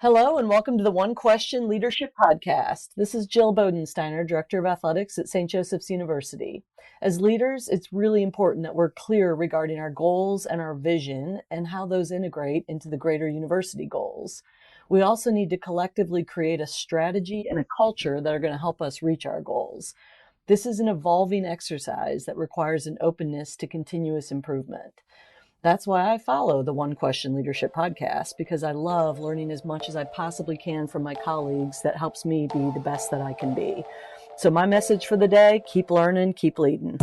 Hello and welcome to the One Question Leadership Podcast. This is Jill Bodensteiner, Director of Athletics at St. Joseph's University. As leaders, it's really important that we're clear regarding our goals and our vision and how those integrate into the greater university goals. We also need to collectively create a strategy and a culture that are going to help us reach our goals. This is an evolving exercise that requires an openness to continuous improvement. That's why I follow the One Question Leadership Podcast, because I love learning as much as I possibly can from my colleagues. That helps me be the best that I can be. So my message for the day, keep learning, keep leading.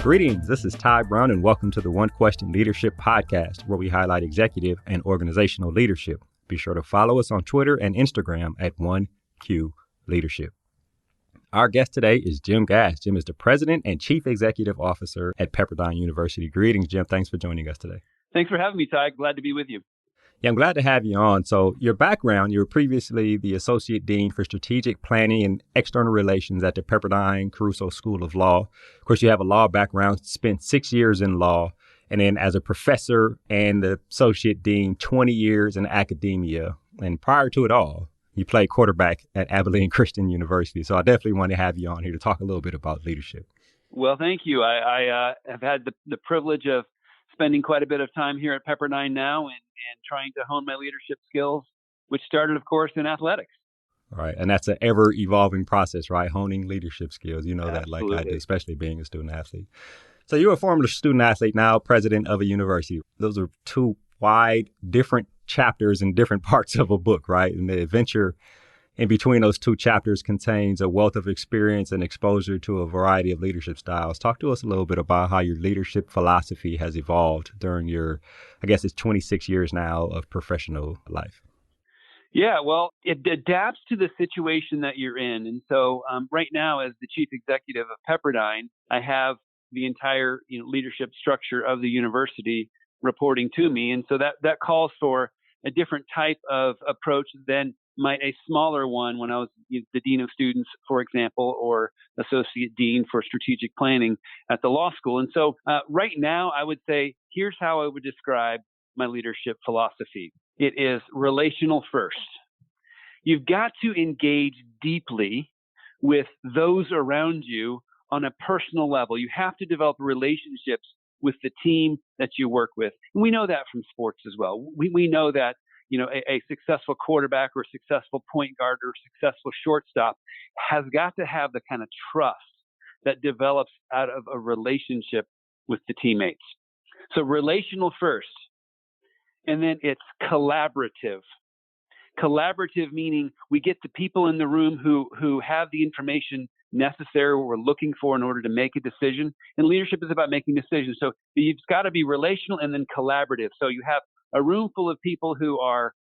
Greetings, this is Ty Brown, and welcome to the One Question Leadership Podcast, where we highlight executive and organizational leadership. Be sure to follow us on Twitter and Instagram at 1Q Leadership. Our guest today is Jim Gash. Jim is the President and Chief Executive Officer at Pepperdine University. Greetings, Jim. Thanks for joining us today. Thanks for having me, Ty. Glad to be with you. Yeah, I'm glad to have you on. So your background, you were previously the Associate Dean for Strategic Planning and External Relations at the Pepperdine Caruso School of Law. Of course, you have a law background, spent 6 years in law, and then as a professor and the Associate Dean, 20 years in academia. And prior to it all, you played quarterback at Abilene Christian University. So I definitely want to have you on here to talk a little bit about leadership. Well, thank you. I have had the privilege of spending quite a bit of time here at Pepperdine now and trying to hone my leadership skills, which started, of course, in athletics. All right. And that's an ever-evolving process, right? Honing leadership skills. You know that like I do, especially being a student athlete. So you're a former student athlete, now president of a university. Those are two wide, different chapters in different parts of a book, right? And the adventure in between those two chapters contains a wealth of experience and exposure to a variety of leadership styles. Talk to us a little bit about how your leadership philosophy has evolved during your, I guess it's 26 years now of professional life. Yeah, well, it adapts to the situation that you're in. And so right now, as the chief executive of Pepperdine, I have the entire leadership structure of the university reporting to me. And so that calls for a different type of approach than might a smaller one when I was the dean of students, for example, or associate dean for strategic planning at the law school. And so right now, I would say, here's how I would describe my leadership philosophy. It is relational first. You've got to engage deeply with those around you on a personal level. You have to develop relationships with the team that you work with. And we know that from sports as well. We know that, a successful quarterback or successful point guard or successful shortstop has got to have the kind of trust that develops out of a relationship with the teammates. So relational first, and then it's collaborative. Collaborative meaning we get the people in the room who have the information necessary what we're looking for in order to make a decision. And leadership is about making decisions. So you've got to be relational and then collaborative. So you have a room full of people who are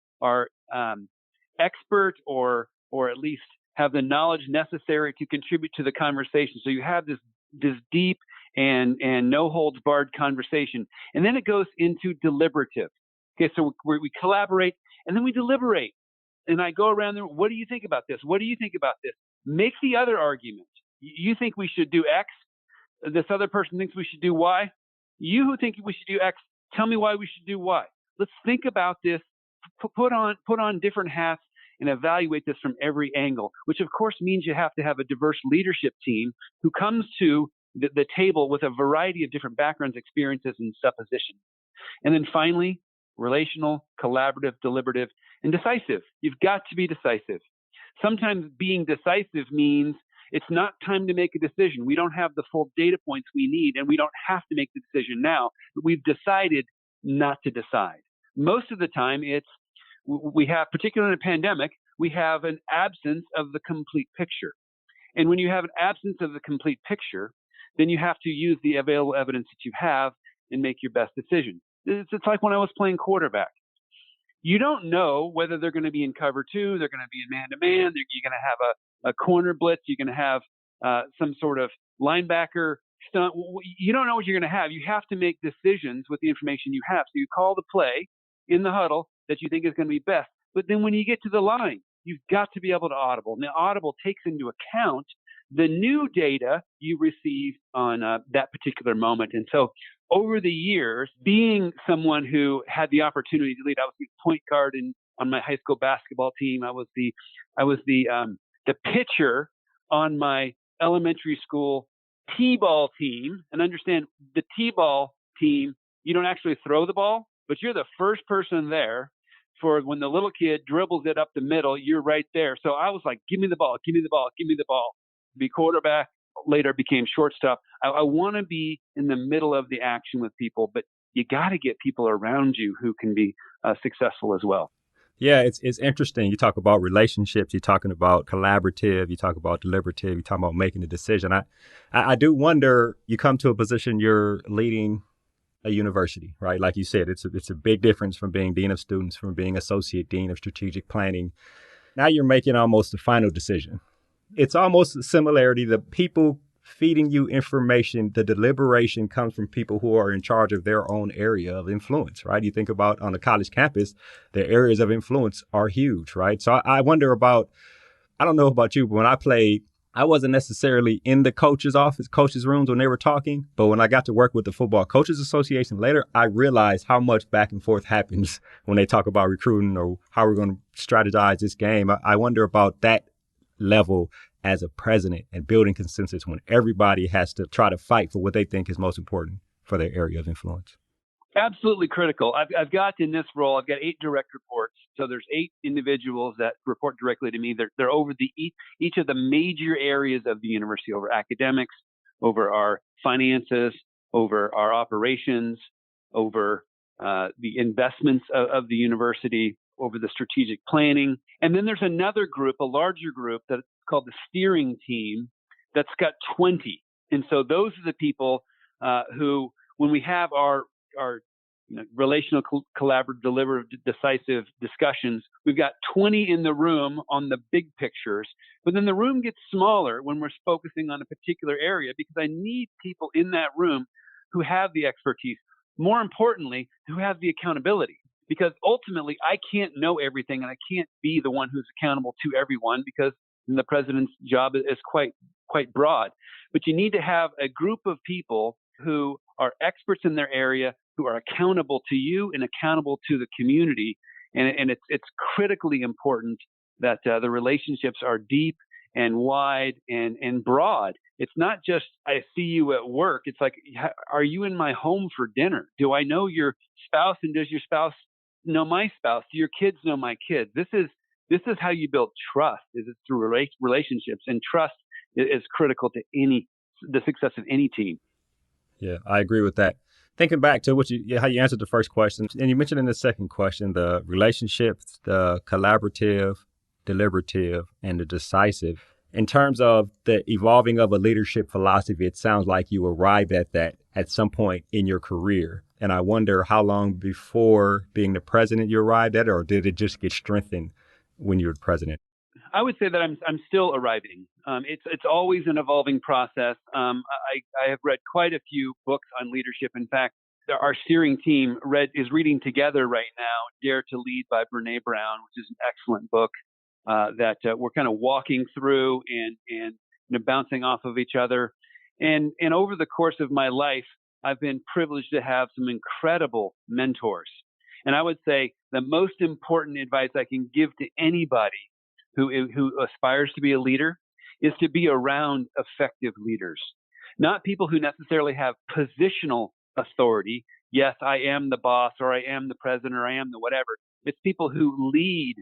expert or at least have the knowledge necessary to contribute to the conversation. So you have this deep and no holds barred conversation. And then it goes into deliberative. Okay, so we collaborate and then we deliberate. And I go around there, what do you think about this? What do you think about this? Make the other argument. You think we should do X. This other person thinks we should do Y. You who think we should do X, tell me why we should do Y. Let's think about this, put on different hats and evaluate this from every angle, which of course means you have to have a diverse leadership team who comes to the table with a variety of different backgrounds, experiences, and suppositions. And then finally, relational, collaborative, deliberative, and decisive. You've got to be decisive. Sometimes being decisive means it's not time to make a decision. We don't have the full data points we need, and we don't have to make the decision now. But we've decided not to decide. Most of the time, we have, particularly in a pandemic, we have an absence of the complete picture. And when you have an absence of the complete picture, then you have to use the available evidence that you have and make your best decision. It's like when I was playing quarterback. You don't know whether they're going to be in cover two, they're going to be in man-to-man, you're going to have a corner blitz, you're going to have some sort of linebacker stunt. You don't know what you're going to have. You have to make decisions with the information you have. So you call the play in the huddle that you think is going to be best. But then when you get to the line, you've got to be able to audible. Now, audible takes into account the new data you receive on that particular moment. And so over the years, being someone who had the opportunity to lead, I was the point guard on my high school basketball team. I was the pitcher on my elementary school t-ball team. And understand, the t-ball team, you don't actually throw the ball, but you're the first person there. For when the little kid dribbles it up the middle, you're right there. So I was like, give me the ball, give me the ball, give me the ball. Be quarterback, later became shortstop. I want to be in the middle of the action with people, but you got to get people around you who can be successful as well. Yeah, it's interesting. You talk about relationships, you're talking about collaborative, you talk about deliberative, you talk about making a decision. I do wonder, you come to a position, you're leading a university, right? Like you said, it's a big difference from being dean of students, from being associate dean of strategic planning. Now you're making almost the final decision. It's almost a similarity. The people feeding you information, the deliberation comes from people who are in charge of their own area of influence, right? You think about on a college campus, the areas of influence are huge, right? So I wonder about, I don't know about you, but when I played, I wasn't necessarily in the coach's office, coach's rooms when they were talking. But when I got to work with the Football Coaches Association later, I realized how much back and forth happens when they talk about recruiting or how we're going to strategize this game. I wonder about that level as a president and building consensus when everybody has to try to fight for what they think is most important for their area of influence. Absolutely critical. I've got in this role, I've got 8 direct reports. So there's 8 individuals that report directly to me. They're over each of the major areas of the university, over academics, over our finances, over our operations, over the investments of the university, over the strategic planning. And then there's another group, a larger group that's called the steering team that's got 20. And so those are the people who, when we have our relational, collaborative, deliberative, decisive discussions, we've got 20 in the room on the big pictures, but then the room gets smaller when we're focusing on a particular area, because I need people in that room who have the expertise. More importantly, who have the accountability, because ultimately I can't know everything and I can't be the one who's accountable to everyone, because the president's job is quite broad. But you need to have a group of people who are experts in their area, who are accountable to you and accountable to the community. And it's critically important that the relationships are deep and wide and broad. It's not just, I see you at work. It's like, are you in my home for dinner? Do I know your spouse, and does your spouse know my spouse? Do your kids know my kids? This is how you build trust, is it through relationships, and trust is critical to the success of any team. Yeah, I agree with that. Thinking back to how you answered the first question, and you mentioned in the second question, the relationships, the collaborative, deliberative, and the decisive. In terms of the evolving of a leadership philosophy, it sounds like you arrived at that at some point in your career. And I wonder how long before being the president you arrived at, or did it just get strengthened when you were president? I would say that I'm still arriving. It's always an evolving process. I have read quite a few books on leadership. In fact, our steering team is reading together right now Dare to Lead by Brene Brown, which is an excellent book that we're kind of walking through and bouncing off of each other. And over the course of my life, I've been privileged to have some incredible mentors. And I would say the most important advice I can give to anybody who aspires to be a leader is to be around effective leaders, not people who necessarily have positional authority. Yes, I am the boss, or I am the president, or I am the whatever. It's people who lead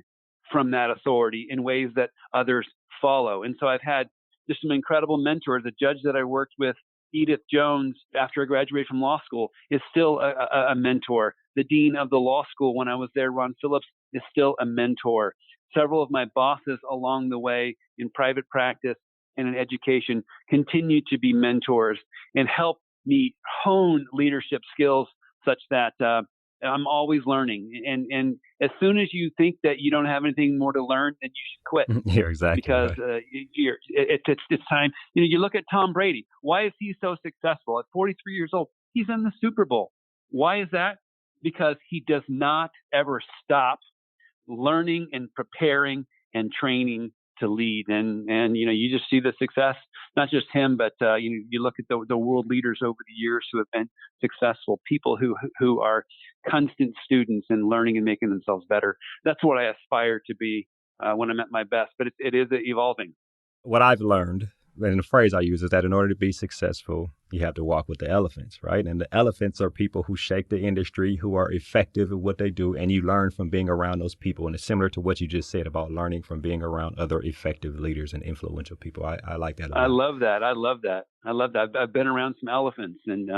from that authority in ways that others follow. And so I've had just some incredible mentors. The judge that I worked with, Edith Jones, after I graduated from law school, is still a mentor. The dean of the law school when I was there, Ron Phillips, is still a mentor. Several of my bosses along the way in private practice and in education continue to be mentors and help me hone leadership skills such that I'm always learning. And as soon as you think that you don't have anything more to learn, then you should quit. Yeah, exactly. Because right. It's time. You look at Tom Brady. Why is he so successful? At 43 years old, he's in the Super Bowl. Why is that? Because he does not ever stop learning and preparing and training to lead. And you just see the success, not just him, but you look at the world leaders over the years who have been successful, people who are constant students and learning and making themselves better. That's what I aspire to be when I'm at my best, but it is evolving. What I've learned, and the phrase I use, is that in order to be successful, you have to walk with the elephants, right? And the elephants are people who shape the industry, who are effective at what they do, and you learn from being around those people. And it's similar to what you just said about learning from being around other effective leaders and influential people. I like that a lot. I love that. I've been around some elephants and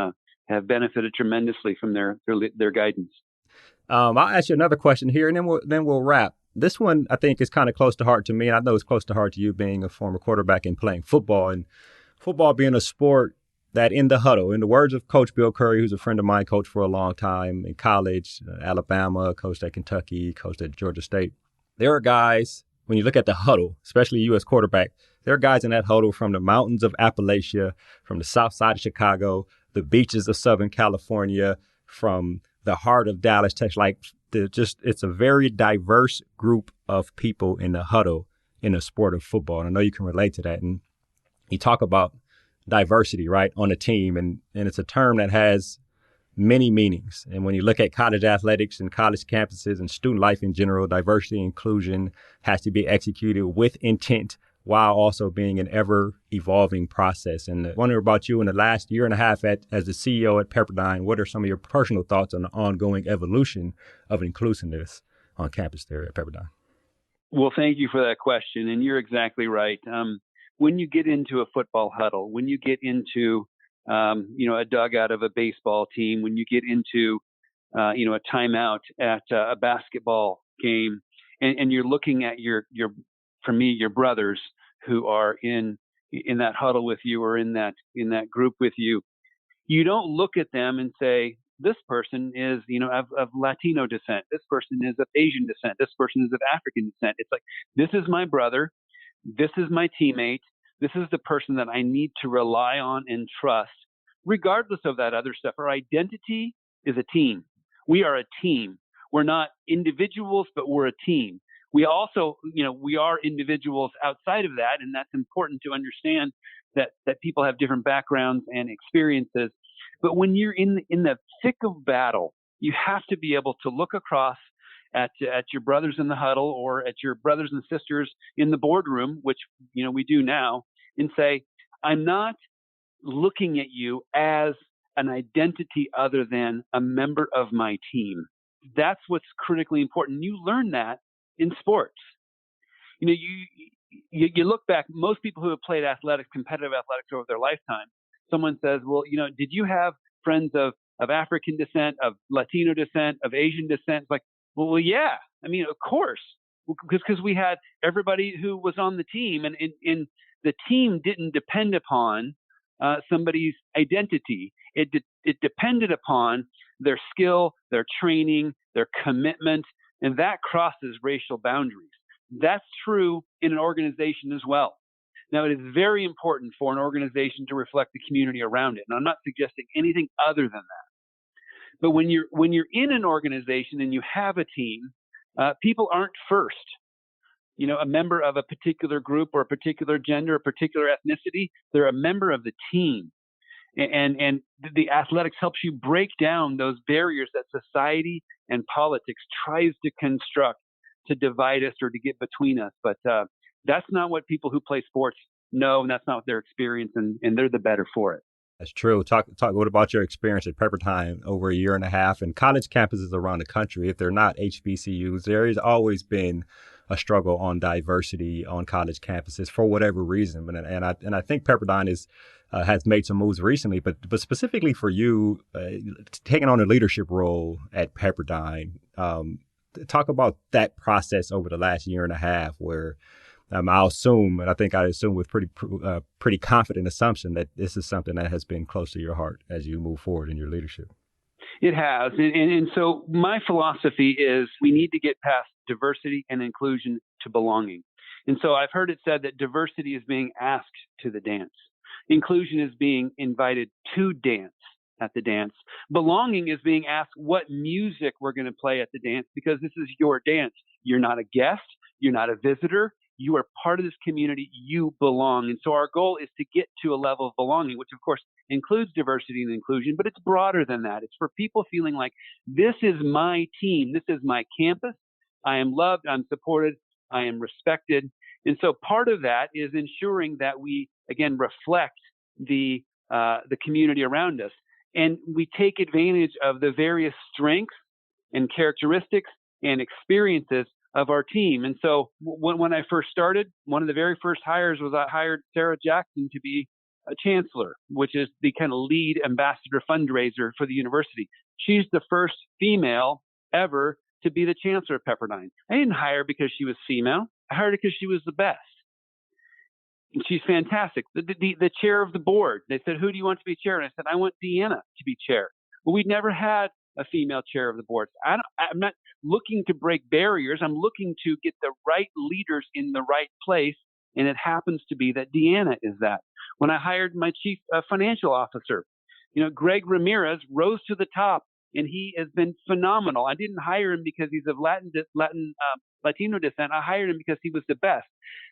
have benefited tremendously from their guidance. I'll ask you another question here, and then we'll wrap. This one, I think, is kind of close to heart to me, and I know it's close to heart to you being a former quarterback and playing football, and football being a sport that in the huddle, in the words of Coach Bill Curry, who's a friend of mine, coached for a long time in college, Alabama, coached at Kentucky, coached at Georgia State. There are guys, when you look at the huddle, especially you as quarterback, there are guys in that huddle from the mountains of Appalachia, from the south side of Chicago, the beaches of Southern California, from the heart of Dallas, Texas. It's a very diverse group of people in the huddle in the sport of football. And I know you can relate to that. And you talk about diversity, right, on a team. And it's a term that has many meanings. And when you look at college athletics and college campuses and student life in general, diversity and inclusion has to be executed with intent while also being an ever-evolving process. And I wonder about you in the last year and a half as the CEO at Pepperdine, what are some of your personal thoughts on the ongoing evolution of inclusiveness on campus there at Pepperdine? Well, thank you for that question. And you're exactly right. When you get into a football huddle, when you get into a dugout of a baseball team, when you get into a timeout at a basketball game, and you're looking at your brothers who are in that huddle with you or in that group with you, you don't look at them and say, this person is, of Latino descent. This person is of Asian descent. This person is of African descent. It's like, this is my brother. This is my teammate. This is the person that I need to rely on and trust, regardless of that other stuff. Our identity is a team. We are a team. We're not individuals, but we're a team. We also, we are individuals outside of that, and that's important to understand that people have different backgrounds and experiences. But when you're in the thick of battle, you have to be able to look across at your brothers in the huddle or at your brothers and sisters in the boardroom, which we do now, and say, I'm not looking at you as an identity other than a member of my team. That's what's critically important. You learn that in sports. You look back, most people who have played competitive athletics over their lifetime, someone says, well, did you have friends of African descent, of Latino descent, of Asian descent? It's like, well, yeah. I mean, of course, because we had everybody who was on the team, and the team didn't depend upon somebody's identity. It depended upon their skill, their training, their commitment, and that crosses racial boundaries. That's true in an organization as well. Now, it is very important for an organization to reflect the community around it, and I'm not suggesting anything other than that. But when you're in an organization and you have a team, people aren't first. A member of a particular group or a particular gender, a particular ethnicity, they're a member of the team. And the athletics helps you break down those barriers that society and politics tries to construct to divide us or to get between us. But that's not what people who play sports know, and that's not what their experience, and they're the better for it. That's true. Talk. What about your experience at Pepperdine over a year and a half and college campuses around the country? If they're not HBCUs, there has always been a struggle on diversity on college campuses for whatever reason. And I think Pepperdine has made some moves recently, but specifically for you, taking on a leadership role at Pepperdine, talk about that process over the last year and a half where I'll assume, and I think I assume with pretty confident assumption that this is something that has been close to your heart as you move forward in your leadership. It has. And so my philosophy is we need to get past diversity and inclusion to belonging. And so I've heard it said that diversity is being asked to the dance. Inclusion is being invited to dance at the dance. Belonging is being asked what music we're going to play at the dance because this is your dance. You're not a guest. You're not a visitor. You are part of this community. You belong. And so our goal is to get to a level of belonging, which of course includes diversity and inclusion, but it's broader than that. It's for people feeling like this is my team. This is my campus. I am loved. I'm supported. I am respected. And so part of that is ensuring that we, again, reflect the community around us. And we take advantage of the various strengths and characteristics and experiences of our team. And so when I first started, one of the very first hires was I hired Sarah Jackson to be a chancellor, which is the kind of lead ambassador fundraiser for the university. She's the first female ever to be the chancellor of Pepperdine. I didn't hire her because she was female. I hired her because she was the best. And she's fantastic. The chair of the board, they said, who do you want to be chair? And I said, I want Deanna to be chair. Well, we'd never had a female chair of the board. I'm not looking to break barriers. I'm looking to get the right leaders in the right place. And it happens to be that Deanna is that. When I hired my chief financial officer, Greg Ramirez rose to the top, and he has been phenomenal. I didn't hire him because he's of Latino descent. I hired him because he was the best.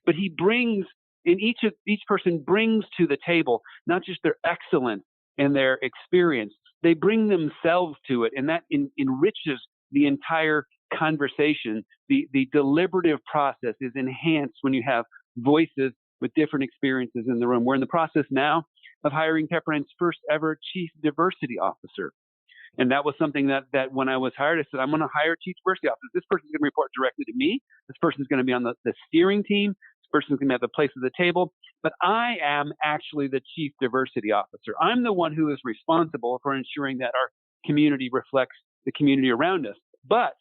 But he brings, and each person brings to the table not just their excellence and their experience. They bring themselves to it, and that enriches the entire conversation. The deliberative process is enhanced when you have voices with different experiences in the room. We're in the process now of hiring Pepperdine's first ever chief diversity officer. And that was something that when I was hired, I said, I'm going to hire a chief diversity officer. This person's going to report directly to me. This person's going to be on the steering team. This person's going to have a place at the table. But I am actually the chief diversity officer. I'm the one who is responsible for ensuring that our community reflects the community around us. But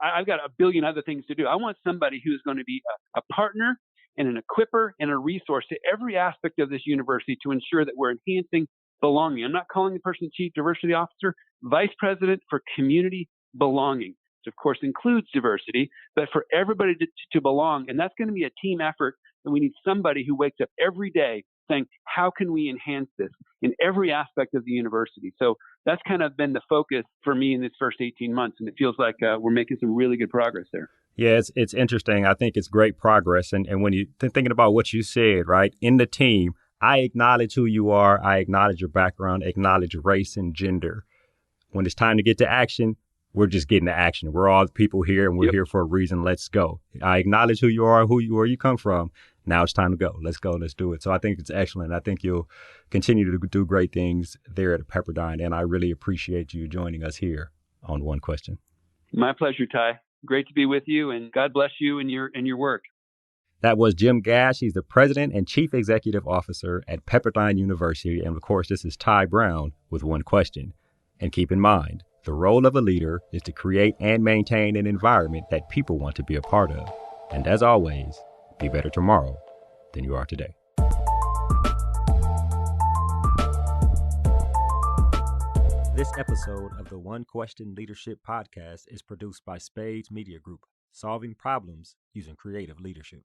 I've got a billion other things to do. I want somebody who's going to be a partner and an equipper and a resource to every aspect of this university to ensure that we're enhancing belonging. I'm not calling the person chief diversity officer, vice president for community belonging, which of course includes diversity, but for everybody to belong. And that's going to be a team effort. And we need somebody who wakes up every day saying, how can we enhance this in every aspect of the university? So that's kind of been the focus for me in this first 18 months. And it feels like we're making some really good progress there. Yeah, it's interesting. I think it's great progress. And when you're thinking about what you said, right, in the team, I acknowledge who you are. I acknowledge your background, acknowledge race and gender. When it's time to get to action, we're just getting to action. We're all people here, and we're here for a reason. Let's go. I acknowledge who you are, where you come from. Now it's time to go. Let's go. Let's do it. So I think it's excellent. I think you'll continue to do great things there at Pepperdine. And I really appreciate you joining us here on One Question. My pleasure, Ty. Great to be with you, and God bless you and your work. That was Jim Gash. He's the president and chief executive officer at Pepperdine University. And of course, this is Ty Brown with One Question. And keep in mind, the role of a leader is to create and maintain an environment that people want to be a part of. And as always, be better tomorrow than you are today. This episode of the One Question Leadership Podcast is produced by Spades Media Group, solving problems using creative leadership.